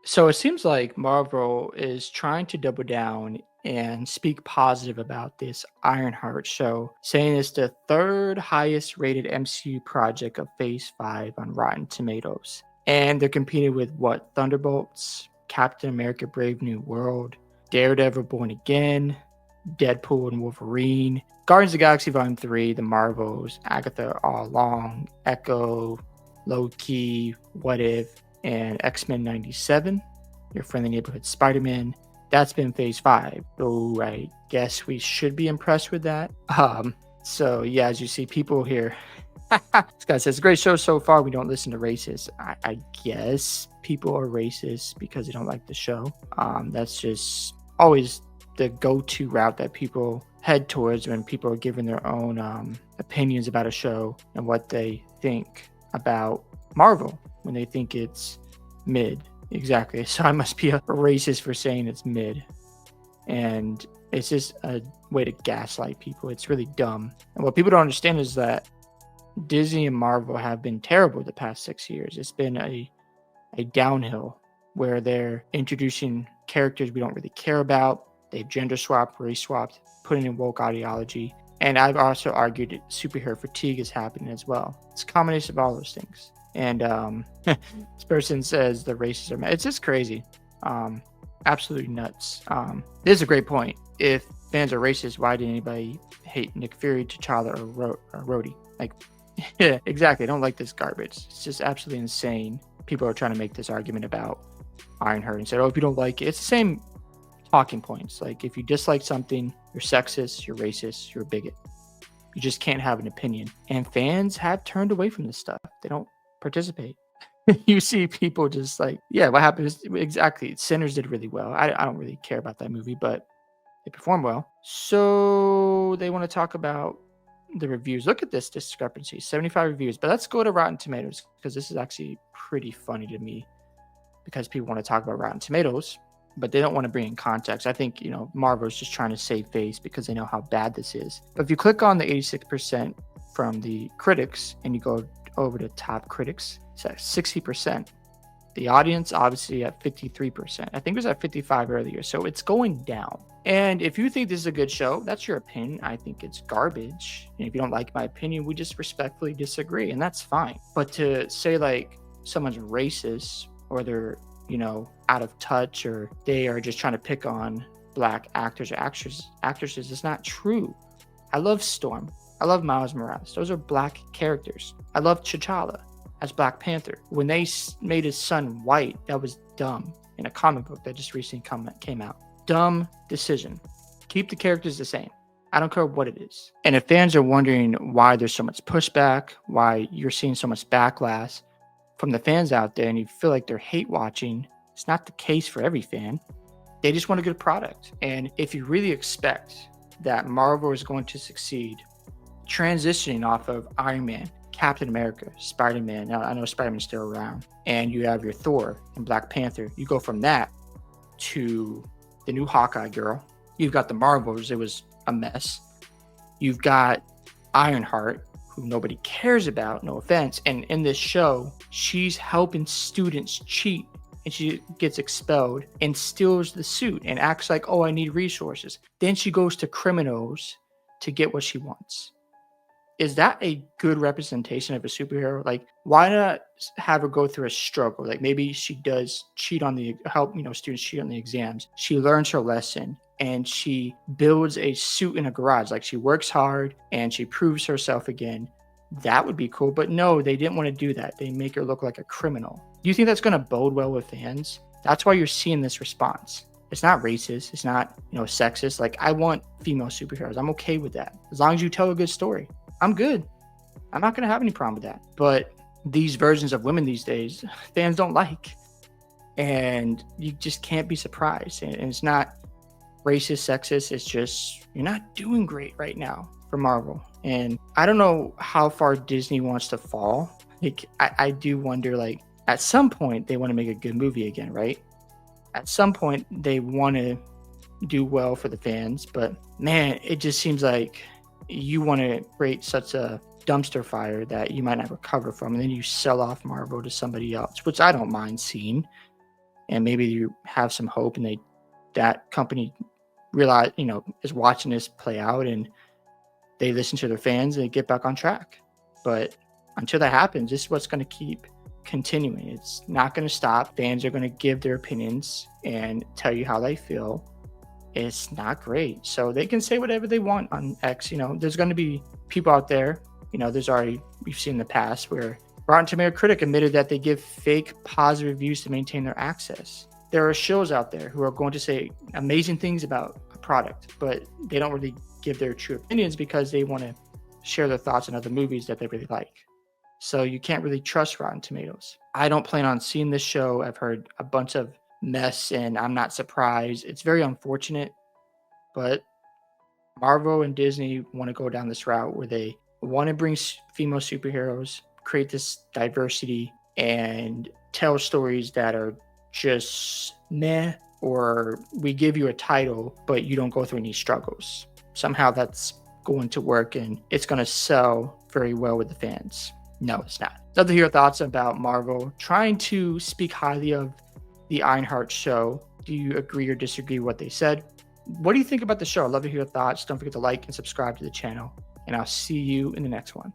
So it seems like Marvel is trying to double down and speak positive about this Ironheart show, saying it's the third highest rated MCU project of Phase 5 on Rotten Tomatoes. And they're competing with what? Thunderbolts, Captain America Brave New World, Daredevil Born Again, Deadpool and Wolverine, Guardians of the Galaxy Volume 3, The Marvels, Agatha All Along, Echo, Loki, What If, and X-Men 97, Your Friendly Neighborhood Spider-Man. That's been Phase 5. So I guess we should be impressed with that. So yeah, as you see, people here. This guy says, great show so far. We don't listen to racists. I guess people are racist because they don't like the show. That's just always the go-to route that people head towards when people are giving their own opinions about a show and what they think about Marvel when they think it's mid. Exactly. So I must be a racist for saying it's mid. And it's just a way to gaslight people. It's really dumb. And what people don't understand is that Disney and Marvel have been terrible the past 6 years. It's been a downhill where they're introducing characters we don't really care about. They've gender swapped, race swapped, putting in woke ideology. And I've also argued that superhero fatigue is happening as well. It's a combination of all those things. And this person says the races are mad. It's just crazy. Absolutely nuts. This is a great point. If fans are racist, why did anybody hate Nick Fury, T'Challa, or Rhodey? Like, yeah, exactly. I don't like this garbage. It's just absolutely insane. People are trying to make this argument about Ironheart and said, oh, if you don't like it, it's the same talking points. Like, if you dislike something, you're sexist, you're racist, you're a bigot. You just can't have an opinion. And fans have turned away from this stuff. They don't participate. You see people just like, yeah, what happened is exactly. Sinners did really well. I don't really care about that movie, but they performed well. So they want to talk about the reviews. Look at this discrepancy, 75 reviews. But let's go to Rotten Tomatoes because this is actually pretty funny to me because people want to talk about Rotten Tomatoes, but they don't want to bring in context. I think, Marvel's just trying to save face because they know how bad this is. But if you click on the 86% from the critics and you go over to top critics, it's at 60%. The audience obviously at 53%. I think it was at 55 earlier. So it's going down. And if you think this is a good show, that's your opinion. I think it's garbage. And if you don't like my opinion, we just respectfully disagree. And that's fine. But to say like someone's racist or they're, out of touch or they are just trying to pick on black actors or actresses is not true. I love Storm. I love Miles Morales. Those are black characters. I love T'Challa as Black Panther. When they made his son white, that was dumb in a comic book that just recently came out. Dumb decision. Keep the characters the same. I don't care what it is. And if fans are wondering why there's so much pushback, why you're seeing so much backlash from the fans out there and you feel like they're hate watching, it's not the case for every fan. They just want a good product. And if you really expect that Marvel is going to succeed transitioning off of Iron Man, Captain America, Spider-Man. Now, I know Spider-Man's still around. And you have your Thor and Black Panther. You go from that to the new Hawkeye girl. You've got the Marvels. It was a mess. You've got Ironheart, who nobody cares about, no offense. And in this show, she's helping students cheat. And she gets expelled and steals the suit and acts like, oh, I need resources. Then she goes to criminals to get what she wants. Is that a good representation of a superhero? Like, why not have her go through a struggle? Like, maybe she does cheat on students cheat on the exams. She learns her lesson and she builds a suit in a garage. Like, she works hard and she proves herself again. That would be cool. But no, they didn't want to do that. They make her look like a criminal. Do you think that's going to bode well with fans? That's why you're seeing this response. It's not racist. It's not, sexist. Like, I want female superheroes. I'm okay with that. As long as you tell a good story. I'm good. I'm not going to have any problem with that. But these versions of women these days, fans don't like. And you just can't be surprised. And it's not racist, sexist. It's just, you're not doing great right now for Marvel. And I don't know how far Disney wants to fall. Like, I do wonder, like, at some point, they want to make a good movie again, right? At some point, they want to do well for the fans. But, man, it just seems like you want to create such a dumpster fire that you might not recover from, and then you sell off Marvel to somebody else, which I don't mind seeing. and maybe you have some hope, and that company realize, is watching this play out, and they listen to their fans and they get back on track. But until that happens, this is what's going to keep continuing. It's not going to stop. Fans are going to give their opinions and tell you how they feel. It's not great. So they can say whatever they want on X. There's going to be people out there. We've seen in the past where Rotten Tomato critic admitted that they give fake positive reviews to maintain their access. There are shows out there who are going to say amazing things about a product, but they don't really give their true opinions because they want to share their thoughts on other movies that they really like. So you can't really trust Rotten Tomatoes. I don't plan on seeing this show. I've heard a bunch of mess, and I'm not surprised. It's very unfortunate, but Marvel and Disney want to go down this route where they want to bring female superheroes, create this diversity, and tell stories that are just meh, or we give you a title, but you don't go through any struggles. Somehow that's going to work and it's going to sell very well with the fans. No, it's not. Love to hear your thoughts about Marvel trying to speak highly of the Ironheart show. Do you agree or disagree with what they said? What do you think about the show? I'd love to hear your thoughts. Don't forget to like and subscribe to the channel, and I'll see you in the next one.